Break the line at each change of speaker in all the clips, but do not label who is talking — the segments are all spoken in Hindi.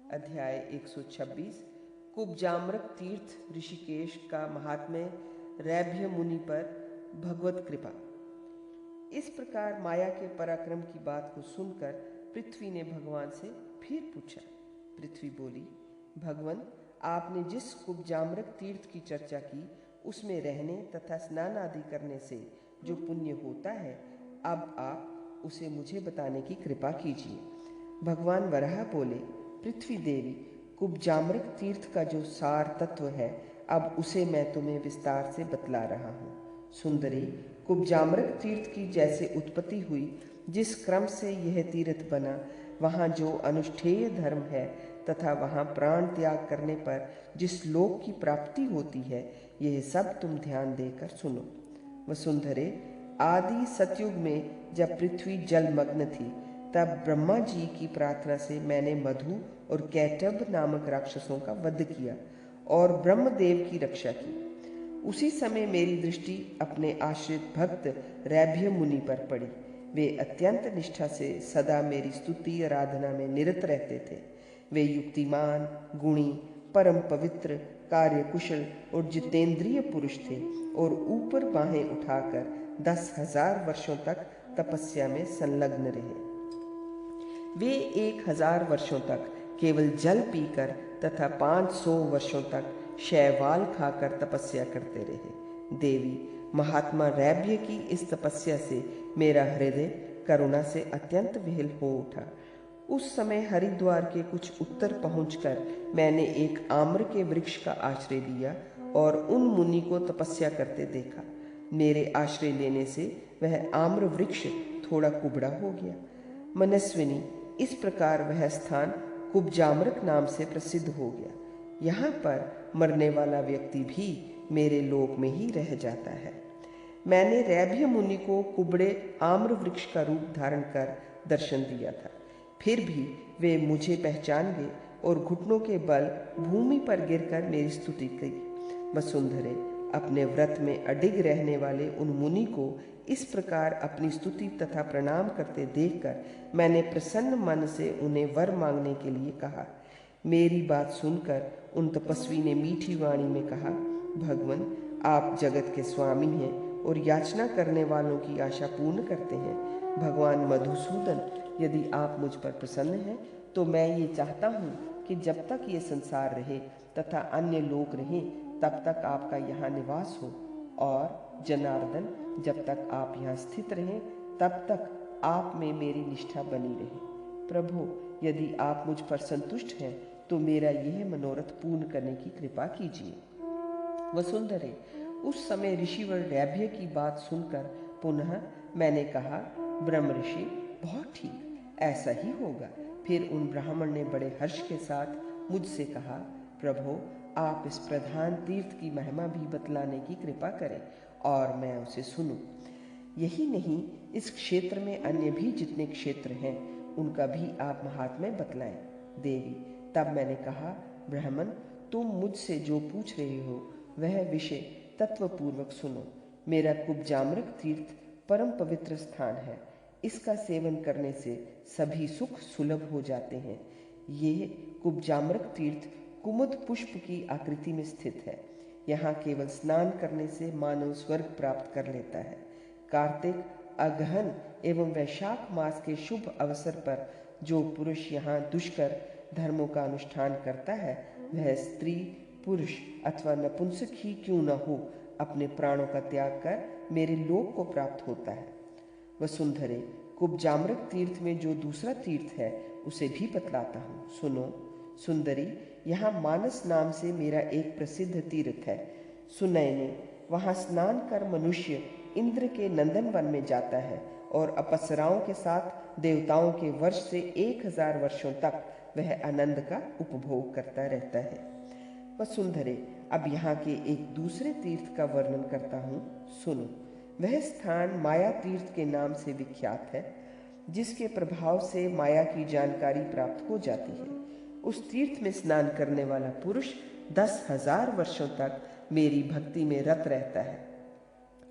अध्याय 126 कुब्जाम्रक तीर्थ ऋषिकेश का महात्म्य रैभ्य मुनि पर भगवत कृपा। इस प्रकार माया के पराक्रम की बात को सुनकर पृथ्वी ने भगवान से फिर पूछा। पृथ्वी बोली, भगवान, आपने जिस कुब्जाम्रक तीर्थ की चर्चा की उसमें रहने तथा स्नान आदि करने से जो पुण्य होता है, अब आप उसे मुझे बताने की कृपा कीजिए। भगवान वराह बोले, पृथ्वी देवी, कुब्जाम्रक तीर्थ का जो सार तत्व है, अब उसे मैं तुम्हें विस्तार से बतला रहा हूँ। सुंदरी, कुब्जाम्रक तीर्थ की जैसे उत्पत्ति हुई, जिस क्रम से यह तीर्थ बना, वहाँ जो अनुष्ठेय धर्म है तथा वहाँ प्राण त्याग करने पर जिस लोक की प्राप्ति होती है, यह सब तुम ध्यान देकर सुनो। वसुंधरे, आदि सतयुग में जब पृथ्वी जलमग्न थी, तब ब्रह्मा जी की प्रार्थना से मैंने मधु और कैटभ नामक राक्षसों का वध किया और ब्रह्मदेव की रक्षा की। उसी समय मेरी दृष्टि अपने आश्रित भक्त रैभ्य मुनि पर पड़ी। वे अत्यंत निष्ठा से सदा मेरी स्तुति आराधना में निरत रहते थे। वे युक्तिमान, गुणी, परम पवित्र, कार्यकुशल और जितेंद्रिय पुरुष थे और ऊपर बाहें उठाकर 10,000 वर्षों तक तपस्या में संलग्न रहे। वे 1,000 वर्षों तक केवल जल पीकर तथा 500 वर्षों तक शैवाल खाकर तपस्या करते रहे। देवी, महात्मा रैभ्य की इस तपस्या से मेरा हृदय करुणा से अत्यंत विहल हो उठा। उस समय हरिद्वार के कुछ उत्तर पहुंचकर मैंने एक आम्र के वृक्ष का आश्रय लिया और उन मुनि को तपस्या करते देखा। मेरे आश्रय लेने से वह आम्र वृक्ष थोड़ा कुबड़ा हो गया। मनस्विनी, इस प्रकार वह स्थान कुब्जाम्रक नाम से प्रसिद्ध हो गया। यहाँ पर मरने वाला व्यक्ति भी मेरे लोक में ही रह जाता है। मैंने रैभ्य मुनि को कुबड़े आम्र वृक्ष का रूप धारण कर दर्शन दिया था। फिर भी वे मुझे पहचान गए और घुटनों के बल भूमि पर गिरकर मेरी स्तुति की। वसुंधरे, अपने व्रत में अडिग रहने वाले उन मुनि को इस प्रकार अपनी स्तुति तथा प्रणाम करते देखकर मैंने प्रसन्न मन से उन्हें वर मांगने के लिए कहा। मेरी बात सुनकर उन तपस्वी ने मीठी वाणी में कहा, भगवान, आप जगत के स्वामी हैं और याचना करने वालों की आशा पूर्ण करते हैं। भगवान मधुसूदन, यदि आप मुझ पर प्रसन्न हैं तो मैं ये चाहता हूँ कि जब तक ये संसार रहे तथा अन्य लोक रहें, तब तक आपका यहाँ निवास हो, और जनार्दन, जब तक आप यहाँ स्थित रहें तब तक आप में मेरी निष्ठा बनी रहे। प्रभु, यदि आप मुझ पर संतुष्ट हैं तो मेरा यह मनोरथ पूर्ण करने की कृपा कीजिए। वसुंधरे, उस समय ऋषिवर रैभ्य की बात सुनकर पुनः मैंने कहा, ब्रह्म ऋषि, बहुत ठीक, ऐसा ही होगा। फिर उन ब्राह्मण ने बड़े हर्ष के साथ मुझसे कहा, प्रभु, आप इस प्रधान तीर्थ की महिमा भी बतलाने की कृपा करें और मैं उसे सुनूं। यही नहीं, इस क्षेत्र में अन्य भी जितने क्षेत्र हैं उनका भी आप महात्म्य बतलाएं। देवी, तब मैंने कहा, ब्राह्मण, तुम मुझसे जो पूछ रहे हो वह विषय तत्वपूर्वक सुनो। मेरा कुब्जाम्रक तीर्थ परम पवित्र स्थान है। इसका सेवन करने से सभी सुख सुलभ हो जाते हैं। ये कुब्जाम्रक तीर्थ कुमुद पुष्प की आकृति में स्थित है। यहाँ केवल स्नान करने से मानव स्वर्ग प्राप्त कर लेता है। कार्तिक, अगहन एवं वैशाख मास के शुभ अवसर पर जो पुरुष यहाँ दुष्कर धर्मों का अनुष्ठान करता है, वह स्त्री, पुरुष अथवा नपुंसक ही क्यों न हो, अपने प्राणों का त्याग कर मेरे लोक को प्राप्त होता है। वसुंधरे, कुब्जाम्रक तीर्थ में जो दूसरा तीर्थ है उसे भी बतलाता हूँ, सुनो। सुंदरी, यहाँ मानस नाम से मेरा एक प्रसिद्ध तीर्थ है। सुनैने, वहाँ स्नान कर मनुष्य इंद्र के नंदन वन में जाता है और अप्सराओं के साथ देवताओं के वर्ष से 1,000 वर्षों तक वह आनंद का उपभोग करता रहता है। वसुंधरे, अब यहाँ के एक दूसरे तीर्थ का वर्णन करता हूँ, सुनो। वह स्थान माया तीर्थ के नाम से विख्यात है, जिसके प्रभाव से माया की जानकारी प्राप्त हो जाती है। उस तीर्थ में स्नान करने वाला पुरुष 10,000 वर्षों तक मेरी भक्ति में रत रहता है।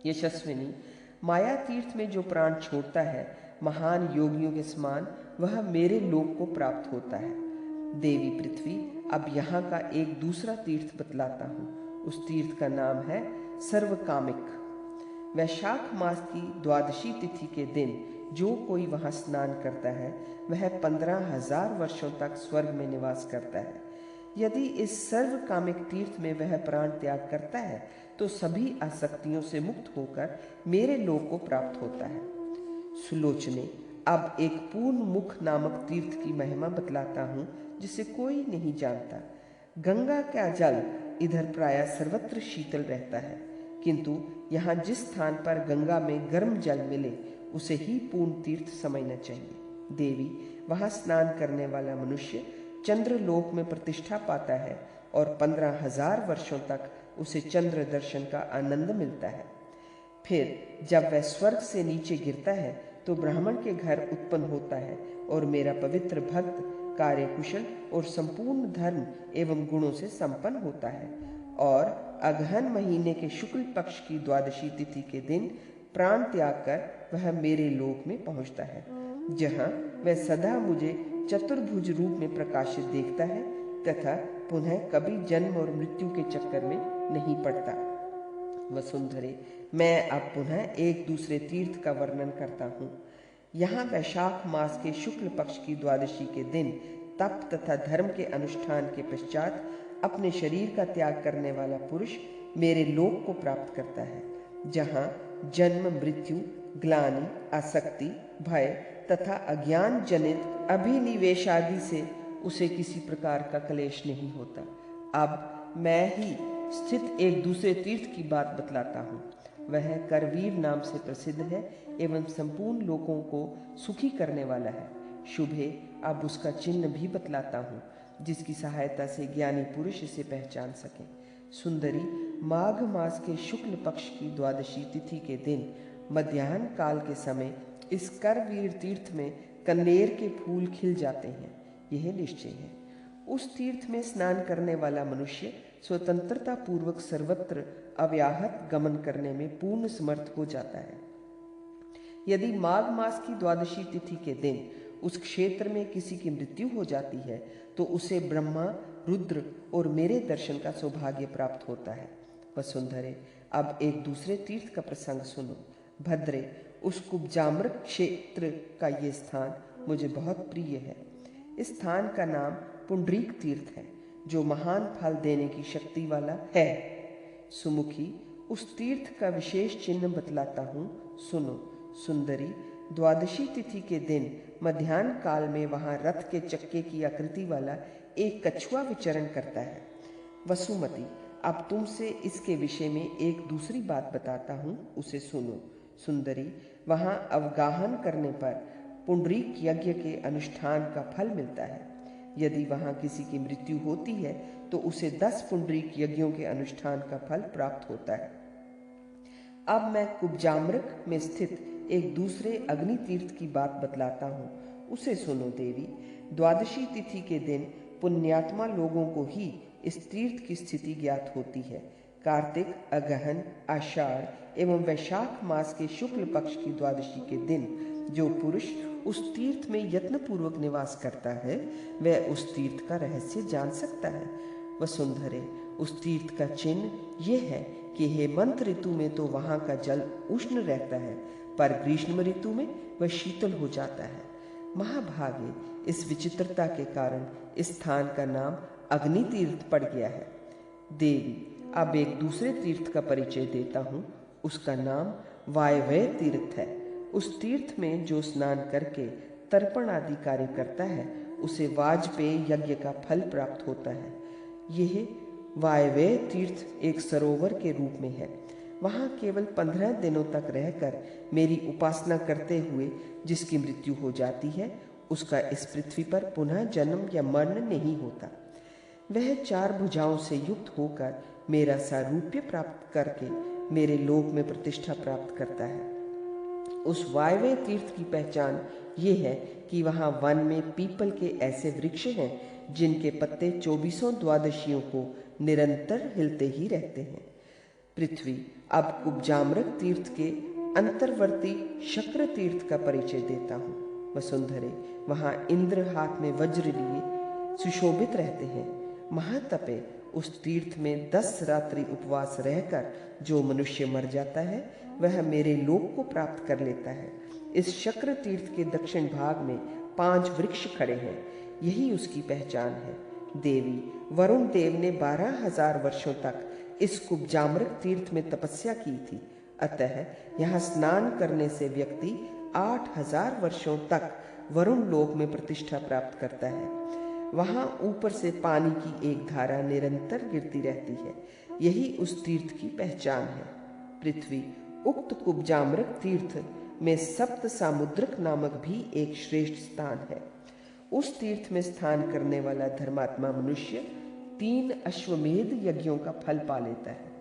यशस्विनी, माया तीर्थ में जो प्राण छोड़ता है, महान योगियों के समान वह मेरे लोक को प्राप्त होता है। देवी पृथ्वी, अब यहाँ का एक दूसरा तीर्थ बतलाता हूँ। उस तीर्थ का नाम है सर्वकामिक। वैशाख मास की द्वादशी तिथि के दिन जो कोई वहाँ स्नान करता है वह 15,000 वर्षों तक स्वर्ग में निवास करता है। यदि इस सर्वकामिक तीर्थ में वह प्राण त्याग करता है तो सभी आसक्तियों से मुक्त होकर मेरे लोक को प्राप्त होता है। सुलोचने, अब एक पूर्ण मुख नामक तीर्थ की महिमा बतलाता हूँ जिसे कोई नहीं जानता। गंगा का जल इधर प्रायः सर्वत्र शीतल रहता है, किंतु यहाँ जिस स्थान पर गंगा में गर्म जल मिले उसे ही पूर्ण तीर्थ समझना चाहिए। देवी, वहाँ स्नान करने वाला मनुष्य चंद्रलोक में प्रतिष्ठा पाता है और 15,000 वर्षों तक उसे चंद्र दर्शन का आनंद मिलता है। फिर जब वह स्वर्ग से नीचे गिरता है तो ब्राह्मण के घर उत्पन्न होता है और मेरा पवित्र भक्त कार्यकुशल और संपूर्ण धर्म एवं गुणों से संपन्न होता है और अगहन महीने के शुक्ल पक्ष की द्वादशी तिथि के दिन प्राण त्याग कर वह मेरे लोक में पहुंचता है, जहां वह सदा मुझे चतुर्भुज रूप में प्रकाशित देखता है तथा पुनः कभी जन्म और मृत्यु के चक्कर में नहीं पड़ता। वसुंधरे, मैं अब पुनः एक दूसरे तीर्थ का वर्णन करता हूँ। यहाँ वैशाख मास के शुक्ल पक्ष की द्वादशी के दिन तप तथा धर्म के अनुष्ठान के पश्चात अपने शरीर का त्याग करने वाला पुरुष मेरे लोक को प्राप्त करता है, जहाँ जन्म मृत्यु ग्लानि आसक्ति भय तथा अज्ञान जनित अभिनिवेश आदि से उसे किसी प्रकार का क्लेश नहीं होता। अब मैं ही स्थित एक दूसरे तीर्थ की बात बतलाता हूँ। वह करवीर नाम से प्रसिद्ध है एवं संपूर्ण लोगों को सुखी करने वाला है। शुभ है, अब उसका चिन्ह भी बतलाता हूँ जिसकी सहायता से ज्ञानी पुरुष इसे पहचान सके। सुंदरी, माघ मास के शुक्ल पक्ष की द्वादशी तिथि के दिन मध्याह्न काल के समय इस करवीर तीर्थ में कन्नेर के फूल खिल जाते हैं, यह निश्चय है। उस तीर्थ में स्नान करने वाला मनुष्य स्वतंत्रता पूर्वक सर्वत्र अव्याहत गमन करने में पूर्ण समर्थ हो जाता है। यदि माघ मास की द्वादशी तिथि के दिन उस क्षेत्र में किसी की मृत्यु हो जाती है तो उसे ब्रह्मा रुद्र और मेरे दर्शन का सौभाग्य प्राप्त होता है। वसुंधरे, अब एक दूसरे तीर्थ का प्रसंग सुनो। भद्रे, उस कुब्जाम्र क्षेत्र का ये स्थान मुझे बहुत प्रिय है। इस स्थान का नाम पुंडरीक तीर्थ है जो महान फल देने की शक्ति वाला है। सुमुखी, उस तीर्थ का विशेष चिन्ह बतलाता हूँ, सुनो। सुंदरी, द्वादशी तिथि के दिन मध्याह्न काल में वहाँ रथ के चक्के की आकृति वाला एक कछुआ विचरण करता है। वसुमती, अब तुमसे इसके विषय में एक दूसरी बात बताता हूँ, उसे सुनो। सुंदरी, वहाँ अवगाहन करने पर पुंडरीक यज्ञ के अनुष्ठान का फल मिलता है। यदि वहाँ किसी की मृत्यु होती है तो उसे 10 पुंडरीक यज्ञों के अनुष्ठान का फल प्राप्त होता है। अब मैं कुब्जाम्रक में स्थित एक दूसरे अग्नि तीर्थ की बात बतलाता हूँ, उसे सुनो देवी। द्वादशी तिथि के दिन पुण्यात्मा लोगों को ही इस तीर्थ की स्थिति ज्ञात होती है। कार्तिक, अगहन, आषाढ़ एवं वैशाख मास के शुक्ल पक्ष की द्वादशी के दिन जो पुरुष उस तीर्थ में यत्न पूर्वक निवास करता है वह उस तीर्थ का रहस्य जान सकता है। वसुंधरे, उस तीर्थ का चिन्ह यह है कि हेमंत ऋतु में तो वहाँ का जल उष्ण रहता है पर ग्रीष्म ऋतु में वह शीतल हो जाता है। महाभागे, इस विचित्रता के कारण इस स्थान का नाम अग्नि तीर्थ पड़ गया है। देवी, अब एक दूसरे तीर्थ का परिचय देता हूँ, उसका नाम वायव्य तीर्थ है। उस तीर्थ में जो स्नान करके तर्पण आदि कार्य करता है उसे वाजपेय यज्ञ का फल प्राप्त होता है। यह वायव्य तीर्थ एक सरोवर के रूप में है। वहाँ केवल 15 दिनों तक रहकर मेरी उपासना करते हुए जिसकी मृत्यु हो जाती है उसका इस पृथ्वी पर पुनः जन्म या मरण नहीं होता। वह 4 भुजाओं से युक्त होकर मेरा सारूप्य प्राप्त करके मेरे लोक में प्रतिष्ठा प्राप्त करता है। उस वायव्य तीर्थ की पहचान ये है कि वहाँ वन में पीपल के ऐसे वृक्ष हैं जिनके पत्ते 24 द्वादशियों को निरंतर हिलते ही रहते हैं। पृथ्वी, अब कुब्जाम्रक तीर्थ के अंतर्वर्ती शक्र तीर्थ का परिचय देता हूँ। वसुंधरे, वहाँ इंद्र हाथ में वज्र लिए सुशोभित रहते हैं। महातपे उस तीर्थ में 10 रात्रि उपवास रहकर जो मनुष्य मर जाता है वह मेरे लोक को प्राप्त कर लेता है। इस शक्र तीर्थ के दक्षिण भाग में 5 वृक्ष खड़े हैं, यही उसकी पहचान है। देवी वरुण देव ने 12,000 वर्षों तक इस कुब्जामृत तीर्थ में तपस्या की थी, अतः यहाँ स्नान करने से व्यक्ति 8,000 वर्षों तक वरुण लोक में प्रतिष्ठा प्राप्त करता है। वहां ऊपर से पानी की एक धारा निरंतर गिरती रहती है, यही उस तीर्थ की पहचान है। पृथ्वी उक्त कुब्जामृत तीर्थ में सप्त सामुद्रिक नामक भी एक श्रेष्ठ स्थान है। उस तीर्थ में स्नान करने वाला धर्मात्मा मनुष्य 3 अश्वमेध यज्ञों का फल पा लेता है।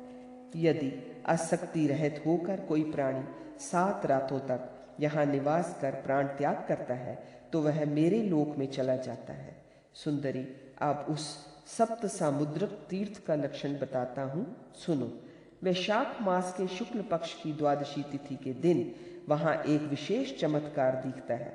यदि आसक्ति रहित होकर कोई प्राणी 7 रातों तक यहाँ निवास कर प्राण त्याग करता है तो वह मेरे लोक में चला जाता है। सुंदरी, आप उस सप्त सामुद्रिक तीर्थ का लक्षण बताता हूँ, सुनो। वैशाख मास के शुक्ल पक्ष की द्वादशी तिथि के दिन वहाँ एक विशेष चमत्कार दिखता है।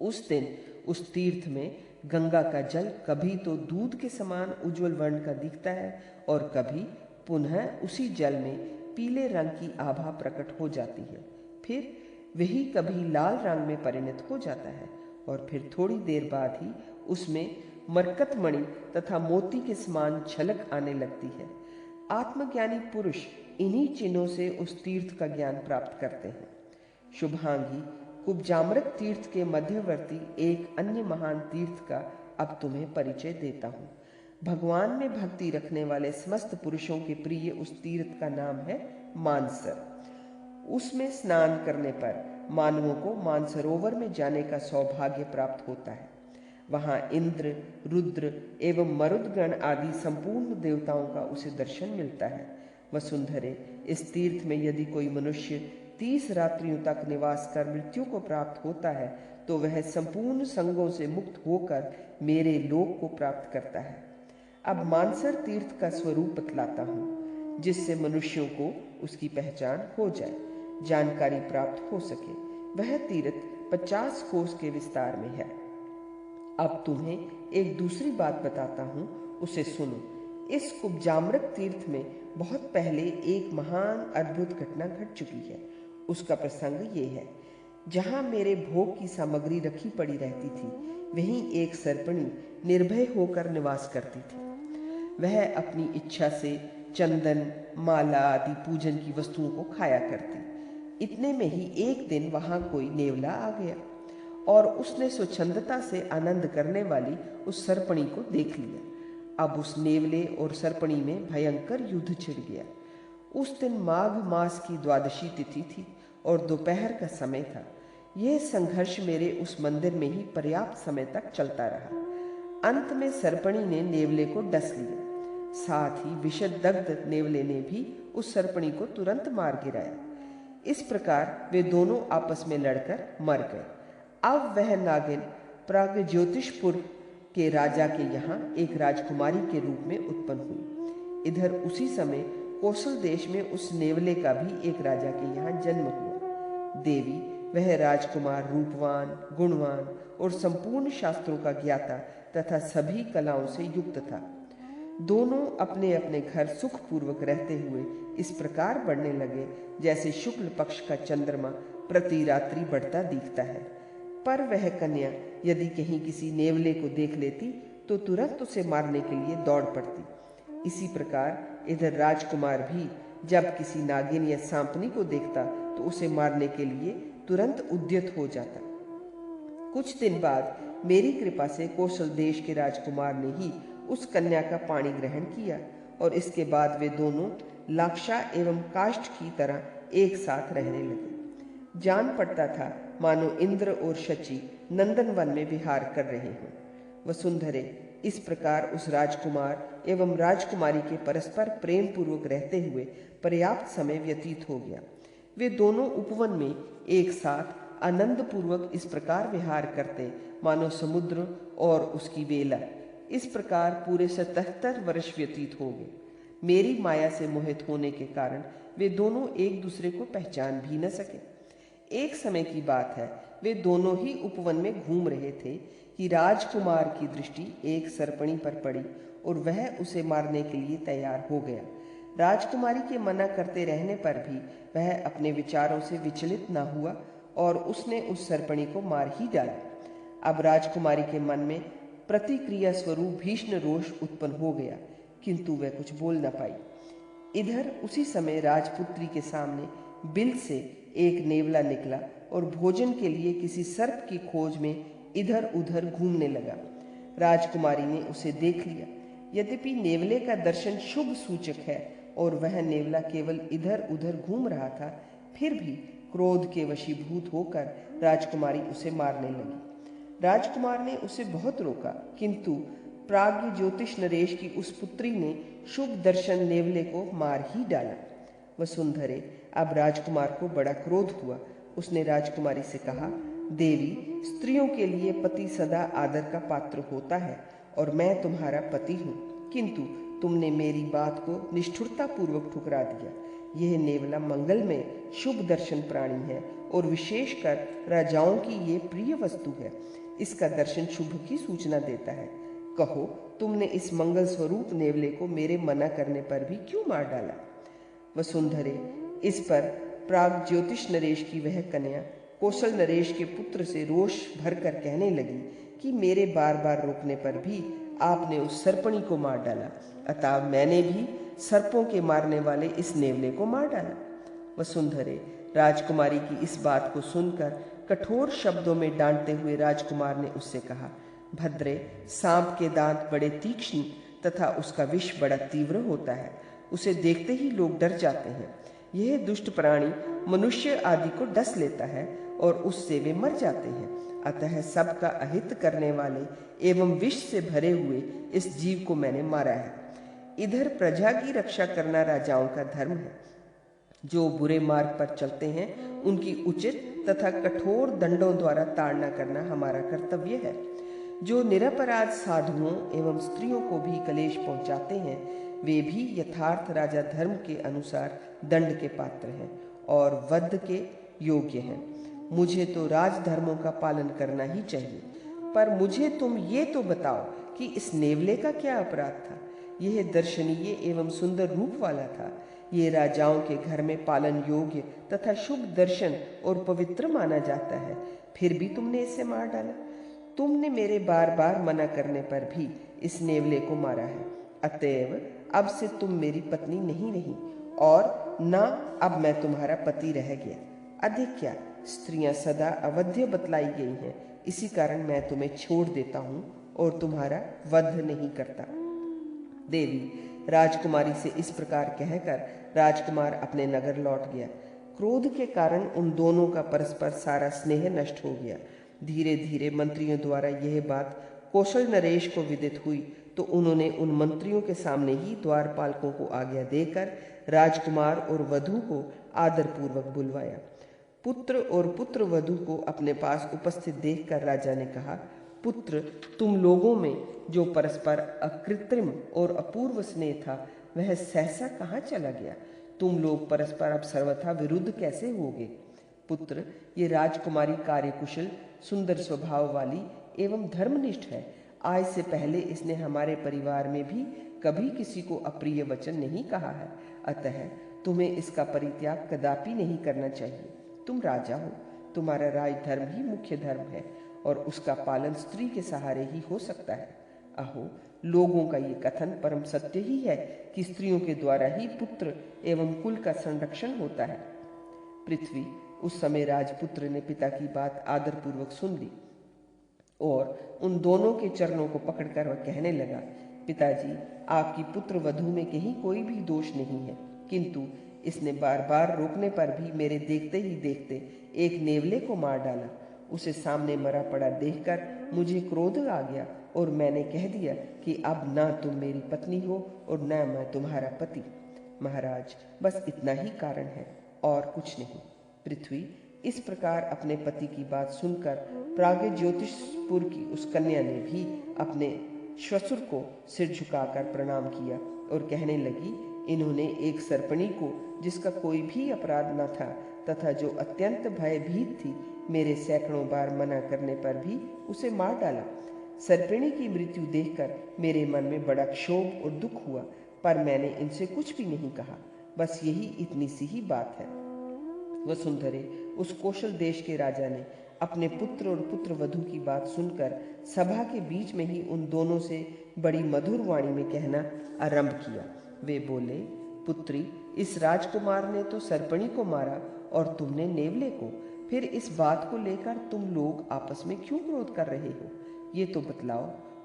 उस दिन उस तीर्थ में गंगा का जल कभी तो दूध के समान उज्जवल वर्ण का दिखता है और कभी पुनः उसी जल में पीले रंग की आभा प्रकट हो जाती है। फिर वही कभी लाल रंग में परिणत हो जाता है और फिर थोड़ी देर बाद ही उसमें मरकतमणि तथा मोती के समान झलक आने लगती है। आत्मज्ञानी पुरुष इन्हीं चिन्हों से उस तीर्थ का ज्ञान प्राप्त करते हैं। शुभांगी, कुब्जामृत तीर्थ के मध्यवर्ती एक अन्य महान तीर्थ का अब तुम्हें परिचय देता हूँ। भगवान में भक्ति रखने वाले समस्त पुरुषों के प्रिय उस तीर्थ का नाम है मानसर। उसमें स्नान करने पर मानवों को मानसरोवर में जाने का सौभाग्य प्राप्त होता है। वहां इंद्र, रुद्र एवं मरुदगण आदि संपूर्ण देवताओं का उसे दर्शन मिलता है। वसुंधरे, इस तीर्थ में यदि कोई मनुष्य 30 रात्रियों तक निवास कर मृत्यु को प्राप्त होता है तो वह संपूर्ण संगों से मुक्त होकर मेरे लोक को प्राप्त करता है। अब मानसर तीर्थ का स्वरूप बतलाता हूँ, जिससे मनुष्यों को उसकी पहचान हो जाए, जानकारी प्राप्त हो सके। वह तीर्थ 50 कोस के विस्तार में है। अब तुम्हें एक दूसरी बात बताता हूँ, उसे सुनो। इस कुब्जामृत तीर्थ में बहुत पहले एक महान अद्भुत घटना घट चुकी है। उसका प्रसंग ये है, जहाँ मेरे भोग की सामग्री रखी पड़ी रहती थी, वहीं एक सर्पणी निर्भय होकर निवास करती थी। वह अपनी इच्छा से चंदन, माला आदि पूजन की वस्तुओं को खाया करती। इतने में ही एक दिन वहां कोई नेवला आ गया और उसने स्वच्छंदता से आनंद करने वाली उस सर्पणी को देख लिया। अब उस नेवले और सर्पणी में भयंकर युद्ध छिड़ गया। उस दिन माघ मास की द्वादशी तिथि थी और दोपहर का समय था। यह संघर्ष मेरे उस मंदिर में ही पर्याप्त समय तक चलता रहा। अंत में सर्पणी ने नेवले को डस लिया। साथ ही विषद दग्ध नेवले ने भी उस सर्पणी को तुरंत मार गिराया। इस प्रकार वे दोनों आपस में लड़कर मर गए। अब वह नागिन प्रागज्योतिषपुर के राजा के यहाँ एक राजकुमारी के रूप में उत्पन्न हुई। इधर उसी समय कौशल देश में उस नेवले का भी एक राजा के यहाँ जन्म हुआ। देवी, वह राजकुमार रूपवान, गुणवान और संपूर्ण शास्त्रों का ज्ञाता तथा सभी कलाओं से युक्त था। दोनों अपने अपने घर सुखपूर्वक रहते हुए इस प्रकार बढ़ने लगे जैसे शुक्ल पक्ष का चंद्रमा प्रति रात्रि बढ़ता दिखता है। पर वह कन्या यदि कहीं किसी नेवले को देख लेती तो तुरंत उसे मारने के लिए दौड़ पड़ती। इसी प्रकार इधर राजकुमार भी जब किसी नागिन या सांपनी को देखता तो उसे मारने के लिए तुरंत उद्यत हो जाता। कुछ दिन बाद मेरी कृपा से कौशल देश के राजकुमार ने ही उस कन्या का पाणी ग्रहण किया और इसके बाद वे दोनों लाक्षा एवं काष्ठ की तरह एक साथ रहने लगे। जान पड़ता था मानो इंद्र और शची नंदनवन में विहार कर रहे हों। वसुंधरे, इस प्रकार उस राजकुमार एवं राजकुमारी के परस्पर प्रेम पूर्वक रहते हुए पर्याप्त समय व्यतीत हो गया। वे दोनों उपवन में एक साथ आनंद पूर्वक इस प्रकार विहार करते मानो समुद्र और उसकी वेला। इस प्रकार पूरे 77 वर्ष व्यतीत हो गए। मेरी माया से मोहित होने के कारण वे दोनों एक दूसरे को पहचान भी न सके। एक समय की बात है, वे दोनों ही उपवन में घूम रहे थे कि राजकुमार की दृष्टि एक सर्पणी पर पड़ी और वह उसे मारने के लिए तैयार हो गया। राजकुमारी के मना करते रहने पर भी वह अपने विचारों से विचलित न हुआ और उसने उस सर्पणी को मार ही डाला। अब राजकुमारी के मन में प्रतिक्रिया स्वरूप भीषण रोष उत्पन्न हो गया, किंतु वह कुछ बोल न पाई। इधर उसी समय राजपुत्री के सामने बिल से एक नेवला निकला और भोजन के लिए किसी सर्प की खोज में इधर उधर घूमने लगा। राजकुमारी ने उसे देख लिया। यद्यपि नेवले का दर्शन शुभ सूचक है और वह नेवला केवल इधर उधर घूम रहा था, फिर भी क्रोध के वशीभूत होकर राजकुमारी उसे मारने लगी। राजकुमार ने उसे बहुत रोका, किंतु प्राज्ञ ज्योतिष नरेश की उस पुत्री ने शुभ दर्शन नेवले को मार ही डाला। वसुंधरे, अब राजकुमार को बड़ा क्रोध हुआ। उसने राजकुमारी से कहा, देवी, स्त्रियों के लिए पति सदा आदर का पात्र होता है और मैं तुम्हारा पति हूँ, किंतु तुमने मेरी बात को निष्ठुरता पूर्वक ठुकरा दिया। यह नेवला मंगल में शुभ दर्शन प्राणी है और विशेषकर राजाओं की ये प्रिय वस्तु है। इसका दर्शन शुभ की सूचना देता है। कहो, तुमने इस मंगल स्वरूप नेवले को मेरे मना करने पर भी क्यों मार डाला? वसुंधरे, इस पर प्राग ज्योतिष नरेश की वह कन्या कौशल नरेश के पुत्र से रोष भरकर कहने लगी कि मेरे बार बार रोकने पर भी आपने उस सर्पणी को मार डाला, अतः मैंने भी सर्पों के मारने वाले इस नेवले को मार डाला। वसुंधरे, राजकुमारी की इस बात को सुनकर कठोर शब्दों में डांटते हुए राजकुमार ने उससे कहा, भद्रे, सांप के दांत बड़े तीक्ष्ण तथा उसका विष बड़ा तीव्र होता है। उसे देखते ही लोग डर जाते हैं। यह दुष्ट प्राणी मनुष्य आदि को डस लेता है और उससे वे मर जाते हैं। अतः सबका अहित करने वाले एवं विष से भरे हुए इस जीव को मैंने मारा है। इधर प्रजा की रक्षा करना राजाओं का धर्म है। जो बुरे मार्ग पर चलते हैं उनकी उचित तथा कठोर दंडों द्वारा ताड़ना करना हमारा कर्तव्य है। जो निरपराध साधुओं एवं स्त्रियों को भी कलेश पहुंचाते हैं, वे भी यथार्थ राजा धर्म के अनुसार दंड के पात्र हैं और वध के योग्य हैं। मुझे तो राजधर्मों का पालन करना ही चाहिए, पर मुझे तुम ये तो बताओ कि इस नेवले का क्या अपराध था? यह दर्शनीय एवं सुंदर रूप वाला था। ये राजाओं के घर में पालन योग्य तथा शुभ दर्शन और पवित्र माना जाता है, फिर भी तुमने इसे मार डाला। तुमने मेरे बार बार मना करने पर भी इस नेवले को मारा है, अतएव अब से तुम मेरी पत्नी नहीं रही और न अब मैं तुम्हारा पति रह गया। अधिक क्या, स्त्रियां सदा अवध्य बतलाई गई हैं, इसी कारण मैं तुम्हें छोड़ देता हूँ और तुम्हारा वध नहीं करता। देवी, राजकुमारी से इस प्रकार कहकर राजकुमार अपने नगर लौट गया। क्रोध के कारण उन दोनों का परस्पर सारा स्नेह नष्ट हो गया। धीरे धीरे मंत्रियों द्वारा यह बात कौशल नरेश को विदित हुई तो उन्होंने उन मंत्रियों के सामने ही द्वारपालकों को आज्ञा देकर राजकुमार और वधू को आदरपूर्वक बुलवाया। पुत्र और पुत्र वधू को अपने पास उपस्थित देखकर राजा ने कहा, पुत्र, तुम लोगों में जो परस्पर अकृत्रिम और अपूर्व स्नेह था वह सहसा कहाँ चला गया? तुम लोग परस्पर अब सर्वथा विरुद्ध कैसे होगे? पुत्र, ये राजकुमारी कार्यकुशल, सुंदर स्वभाव वाली एवं धर्मनिष्ठ है। आज से पहले इसने हमारे परिवार में भी कभी किसी को अप्रिय वचन नहीं कहा है, अतः तुम्हें इसका परित्याग कदापि नहीं करना चाहिए। तुम राजा हो, तुम्हारा राजधर्म ही मुख्य धर्म है और उसका पालन स्त्री के सहारे ही हो सकता है। अहो, लोगों का ये कथन परम सत्य ही है कि स्त्रियों के द्वारा ही पुत्र एवं कुल का संरक्षण होता है। पृथ्वी, उस समय राजपुत्र ने पिता की बात आदरपूर्वक सुन ली और उन दोनों के चरणों को पकड़कर वह कहने लगा, पिताजी, आपकी पुत्र वधू में कहीं कोई भी दोष नहीं है, किंतु इसने बार बार रोकने पर भी मेरे देखते ही देखते एक नेवले को मार डाला। उसे सामने मरा पड़ा देखकर मुझे क्रोध आ गया और मैंने कह दिया कि अब ना तुम मेरी पत्नी हो और न मैं तुम्हारा पति। महाराज, बस इतना ही कारण है और कुछ नहीं। पृथ्वी, इस प्रकार अपने पति की बात सुनकर प्राज्ञ ज्योतिषपुर की उस कन्या ने भी अपने श्वशुर को सिर झुकाकर प्रणाम किया और कहने लगी, इन्होंने एक सर्पणी को, जिसका कोई भी अपराध न था तथा जो अत्यंत भयभीत थी, मेरे सैकड़ों बार मना करने पर भी उसे मार डाला। सर्पिणी की मृत्यु देखकर मेरे मन में बड़ा क्षोभ और दुख हुआ, पर मैंने इनसे कुछ भी नहीं कहा। बस यही इतनी सी ही बात है। वसुंधरे, उस कौशल देश के राजा ने अपने पुत्र और पुत्र वधू की बात सुनकर सभा के बीच में ही उन दोनों से बड़ी मधुर वाणी में कहना आरंभ किया। वे बोले, पुत्री, इस राजकुमार ने तो सर्पिणी को मारा और तुमने नेवले को। फिर इस बात को लेकर तुम लोग आपस में क्यों क्रोध कर रहे हो? ये तो बतलाओ।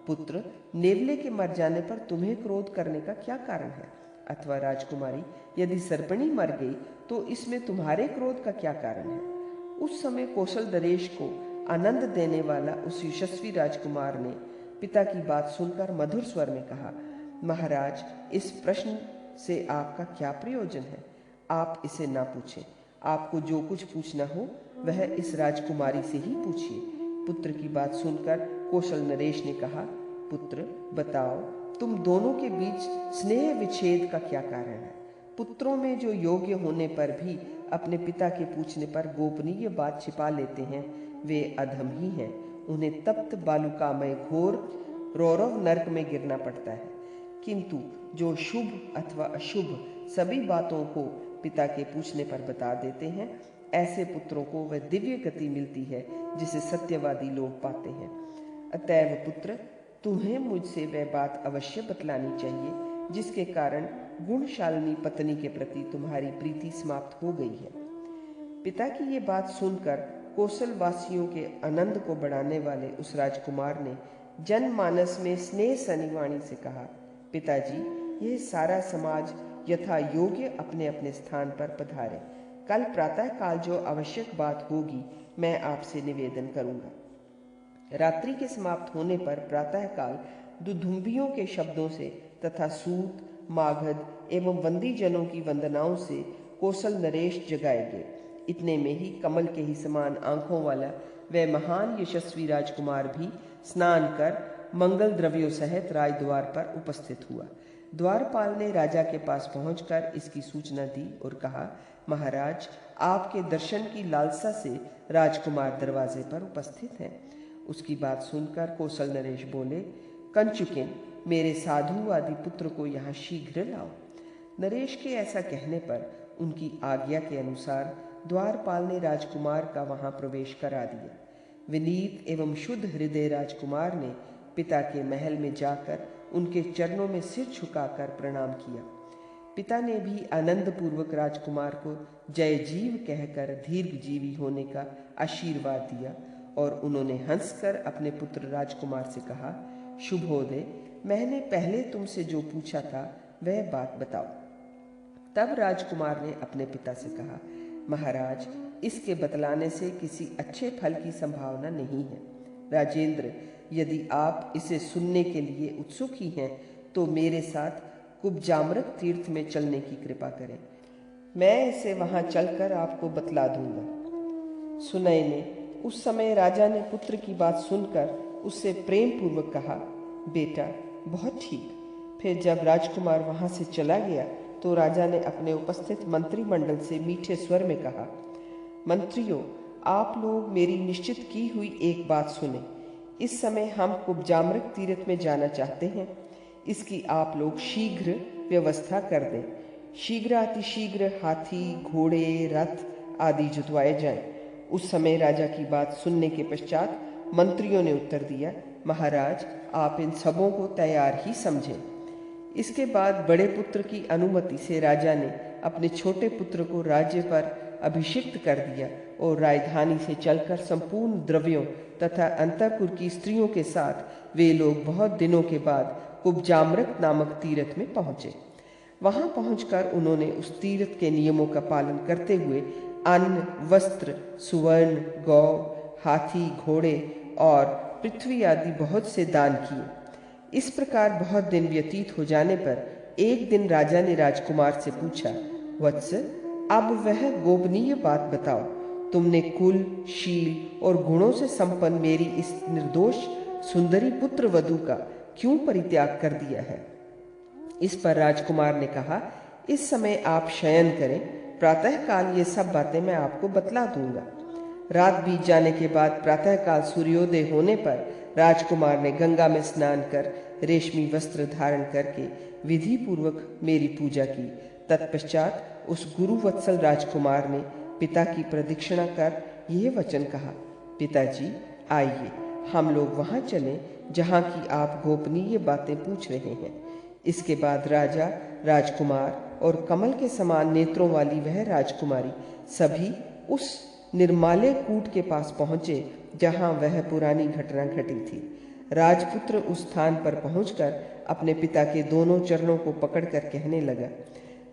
पुत्र, नेवले के मर जाने पर तुम्हें क्रोध करने का क्या कारण है? अथवा राजकुमारी, यदि सर्पिणी मर गई तो इसमें तुम्हारे क्रोध का क्या कारण है? उस समय कौशल नरेश को आनंद देने वाला उस यशस्वी राजकुमार ने पिता की बात सुनकर मधुर स्वर में कहा, महाराज, इस प्रश्न से आपका क्या प्रयोजन है? आप इसे ना पूछें। आपको जो कुछ पूछना हो वह इस राजकुमारी से ही पूछिए। पुत्र की बात सुनकर कौशल नरेश ने कहा, पुत्र, बताओ, तुम दोनों के बीच स्नेह विच्छेद का क्या कारण है? पुत्रों में जो योग्य होने पर भी अपने पिता के पूछने पर गोपनीय बात छिपा लेते हैं, वे अधम ही हैं। उन्हें तप्त बालुकामय घोर रौरव नरक में गिरना पड़ता है। किंतु जो शुभ अथवा अशुभ सभी बातों को पिता के पूछने पर बता देते हैं, ऐसे पुत्रों को वह दिव्य गति मिलती है जिसे सत्यवादी लोग पाते हैं। अतएव पुत्र, तुम्हें मुझसे वह बात अवश्य बतलानी चाहिए जिसके कारण गुणशालिनी पत्नी के प्रति तुम्हारी प्रीति समाप्त हो गई है। पिता की ये बात सुनकर कौशल वासियों के आनंद को बढ़ाने वाले उस राजकुमार ने जनमानस में स्नेह सनी वाणी से कहा, पिताजी, यह सारा समाज यथा योग्य अपने अपने स्थान पर पधारे। कल प्रातः काल जो आवश्यक बात होगी मैं आपसे निवेदन करूंगा। रात्रि के समाप्त होने पर प्रातः काल दुधुम्बियों के शब्दों से तथा सूत, मागध एवं वंदी जनों की वंदनाओं से कौशल नरेश जगाएंगे। इतने में ही कमल के ही समान आंखों वाला वह महान यशस्वी राजकुमार भी स्नान कर मंगल द्रव्यों सहित राजद्वार पर उपस्थित हुआ। द्वारपाल ने राजा के पास पहुंचकर इसकी सूचना दी और कहा, महाराज, आपके दर्शन की लालसा से राजकुमार दरवाजे पर उपस्थित हैं। उसकी बात सुनकर कौशल नरेश बोले, कंचुकिन, मेरे साधुवादी पुत्र को यहाँ शीघ्र लाओ। नरेश के ऐसा कहने पर उनकी आज्ञा के अनुसार द्वारपाल ने राजकुमार का वहां प्रवेश करा दिया। विनीत एवं शुद्ध हृदय राजकुमार ने पिता के महल में जाकर उनके चरणों में सिर झुकाकर प्रणाम किया। पिता ने भी आनंद पूर्वक राजकुमार को जय जीव कहकर दीर्घजीवी होने का आशीर्वाद दिया और उन्होंने हंसकर अपने पुत्र राजकुमार से कहा, शुभोदय, मैंने पहले तुमसे जो पूछा था वह बात बताओ। तब राजकुमार ने अपने पिता से कहा, महाराज, इसके बतलाने से किसी अच्छे फल की संभावना नहीं है। राजेंद्र, यदि आप इसे सुनने के लिए उत्सुक ही हैं तो मेरे साथ कुब्जामृत तीर्थ में चलने की कृपा करें। मैं इसे वहां चलकर आपको बतला दूंगा। सुनय ने उस समय राजा ने पुत्र की बात सुनकर उससे प्रेम पूर्वक कहा, बेटा, बहुत ठीक। फिर जब राजकुमार वहां से चला गया तो राजा ने अपने उपस्थित मंत्रिमंडल से मीठे स्वर में कहा, मंत्रियों, आप लोग मेरी निश्चित की हुई एक बात सुने। इस समय हम कुब्जामृत तीर्थ में जाना चाहते हैं। इसकी आप लोग शीघ्र व्यवस्था कर दें। शीघ्र अतिशीघ्र हाथी, घोड़े, रथ आदि जुतवाए जाएं। उस समय राजा की बात सुनने के पश्चात मंत्रियों ने उत्तर दिया, महाराज, आप इन सबों को तैयार ही समझें। इसके बाद बड़े पुत्र की अनुमति से राजा ने अपने छोटे पुत्र को राज्य पर अभिषिक्त कर दिया और राजधानी से चलकर संपूर्ण द्रव्यों तथा अंतःपुर की स्त्रियों के साथ वे लोग बहुत दिनों के बाद कुब्जामृत नामक तीर्थ में पहुंचे। वहां पहुंचकर उन्होंने उस तीर्थ के नियमों का पालन करते हुए अन्न, वस्त्र, सुवर्ण, गौ, हाथी, घोड़े और पृथ्वी आदि बहुत से दान किए। इस प्रकार बहुत दिन व्यतीत हो जाने पर एक दिन राजा ने राजकुमार से पूछा, वत्स, अब वह गोपनीय बात बताओ। तुमने कुल, शील और गुणों से संपन्न मेरी इस निर्दोष सुंदरी पुत्र वधू का क्यों परित्याग कर दिया है? इस पर राजकुमार ने कहा, इस समय आप शयन करें, प्रातः काल ये सब बातें मैं आपको बतला दूंगा। रात बीत जाने के बाद प्रातःकाल सूर्योदय होने पर राजकुमार ने गंगा में स्नान कर रेशमी वस्त्र धारण करके विधि पूर्वक मेरी पूजा की। तत्पश्चात उस गुरुवत्सल राजकुमार ने पिता की प्रदक्षिणा कर यह वचन कहा, पिताजी आइए हम लोग वहां चलें जहां की आप गोपनीय बातें पूछ रहे हैं। इसके बाद राजा, राजकुमार और कमल के समान नेत्रों वाली वह राजकुमारी सभी उस निर्माल्य कूट के पास पहुंचे जहां वह पुरानी घटना घटी थी। राजपुत्र उस स्थान पर पहुंचकर अपने पिता के दोनों चरणों को पकड़कर कहने लगा,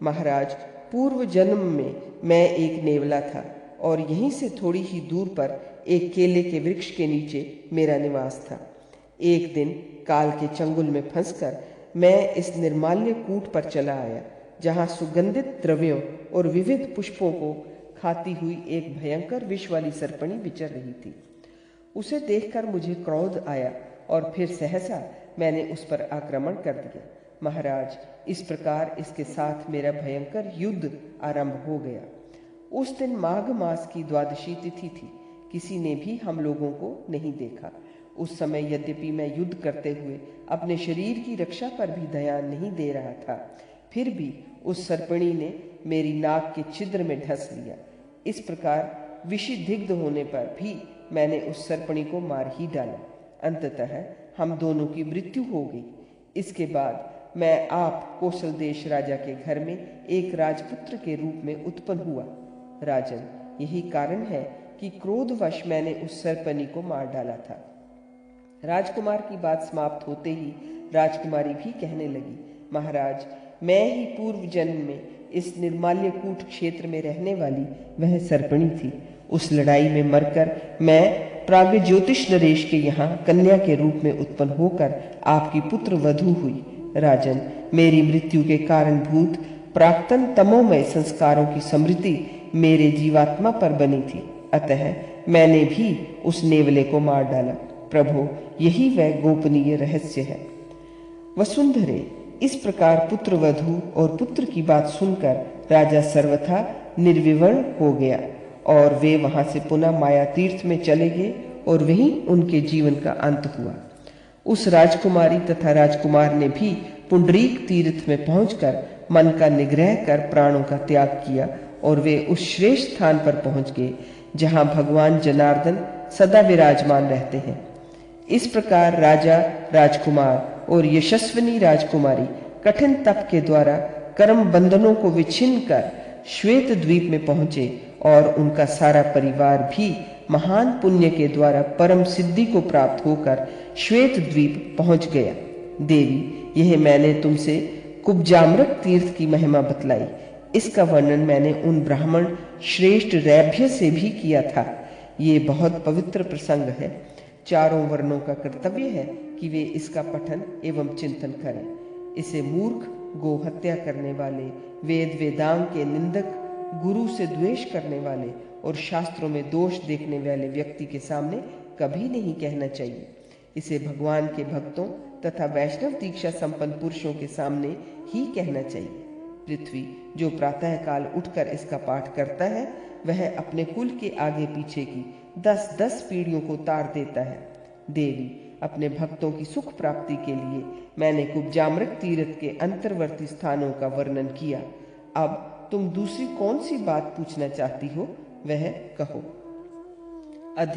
महाराज, पूर्व जन्म में मैं एक नेवला था और यहीं से थोड़ी ही दूर पर एक केले के वृक्ष के नीचे मेरा निवास था। एक दिन काल के चंगुल में फंसकर मैं इस निर्माल्य कूट पर चला आया जहां सुगंधित द्रव्यों और विविध पुष्पों को खाती हुई एक भयंकर विष वाली सर्पणी विचर रही थी। उसे देखकर मुझे क्रोध आया और फिर सहसा मैंने उस पर आक्रमण कर दिया। महाराज, इस प्रकार इसके साथ मेरा भयंकर युद्ध आरंभ हो गया। उस दिन माघ मास की द्वादशी तिथि थी। किसी ने भी हम लोगों को नहीं देखा। उस समय यद्यपि मैं युद्ध करते हुए अपने शरीर की रक्षा पर भी ध्यान नहीं दे रहा था, फिर भी उस सर्पणी ने मेरी नाक के छिद्र में ढस लिया। इस प्रकार विषिदिग्ध होने पर भी मैंने उस सर्पणी को मार ही डाला। अंततः हम दोनों की मृत्यु हो गई। इसके बाद मैं आप कौशल देश राजा के घर में एक राजपुत्र के रूप में उत्पन्न हुआ। राजन, यही कारण है कि क्रोधवश मैंने उस सर्पणी को मार डाला था। राजकुमार की बात समाप्त होते ही राजकुमारी भी कहने लगी, महाराज, मैं ही पूर्व जन्म में इस निर्माल्य कूट क्षेत्र में रहने वाली वह सर्पणी थी। उस लड़ाई में मरकर मैं प्राग्ज्योतिष नरेश के यहाँ कन्या के रूप में उत्पन्न होकर आपकी पुत्र वधू हुई। राजन, मेरी मृत्यु के कारणभूत प्राक्तन तमोमय संस्कारों की समृद्धि मेरे जीवात्मा पर बनी थी, अतः मैंने भी उस नेवले को मार डाला। प्रभु, यही वह गोपनीय रहस्य है। वसुंधरे, इस प्रकार पुत्र वधू और पुत्र की बात सुनकर राजा सर्वथा निर्विवर्ण हो गया और वे वहां से पुनः माया तीर्थ में चले गए और वहीं उनके जीवन का अंत हुआ। उस राजकुमारी तथा राजकुमार ने भी पुंडरीक तीर्थ में पहुंचकर मन का निग्रह कर प्राणों का त्याग किया और वे उस श्रेष्ठ स्थान पर पहुंच गए जहां भगवान जनार्दन सदा विराजमान रहते हैं। इस प्रकार राजा, राजकुमार और यशस्विनी राजकुमारी कठिन तप के द्वारा कर्म बंधनों को विच्छिन्न कर श्वेत द्वीप में पहुंचे और उनका सारा परिवार भी महान पुण्य के द्वारा परम सिद्धि को प्राप्त होकर श्वेत द्वीप पहुंच गया। देवी, यह मैंने तुमसे कुब्जामृत तीर्थ की महिमा बतलाई। इसका वर्णन मैंने उन ब्राह्मण श्रेष्ठ रैभ्य से भी किया था। ये बहुत पवित्र प्रसंग है। चारों वर्णों का कर्तव्य है कि वे इसका पठन एवं चिंतन करें। इसे मूर्ख, गो हत्या करने वाले, वेद वेदांग के निंदक, गुरु से द्वेष करने वाले और शास्त्रों में दोष देखने वाले व्यक्ति के सामने कभी नहीं कहना चाहिए। इसे भगवान के भक्तों तथा वैष्णव दीक्षा संपन्न पुरुषों के सामने ही कहना चाहिए। पृथ्वी जो प्रातःकाल उठकर इसका पाठ करता है, वह अपने कुल के आगे पीछे की 10-10 पीढ़ियों को तार देता है। देवी, अपने भक्तों की सुख प्राप्ति के लिए मैंने कुब्जामृत तीर्थ के अंतर्वर्ती स्थानों का वर्णन किया। अब तुम दूसरी कौन सी बात पूछना चाहती हो, वह कहो।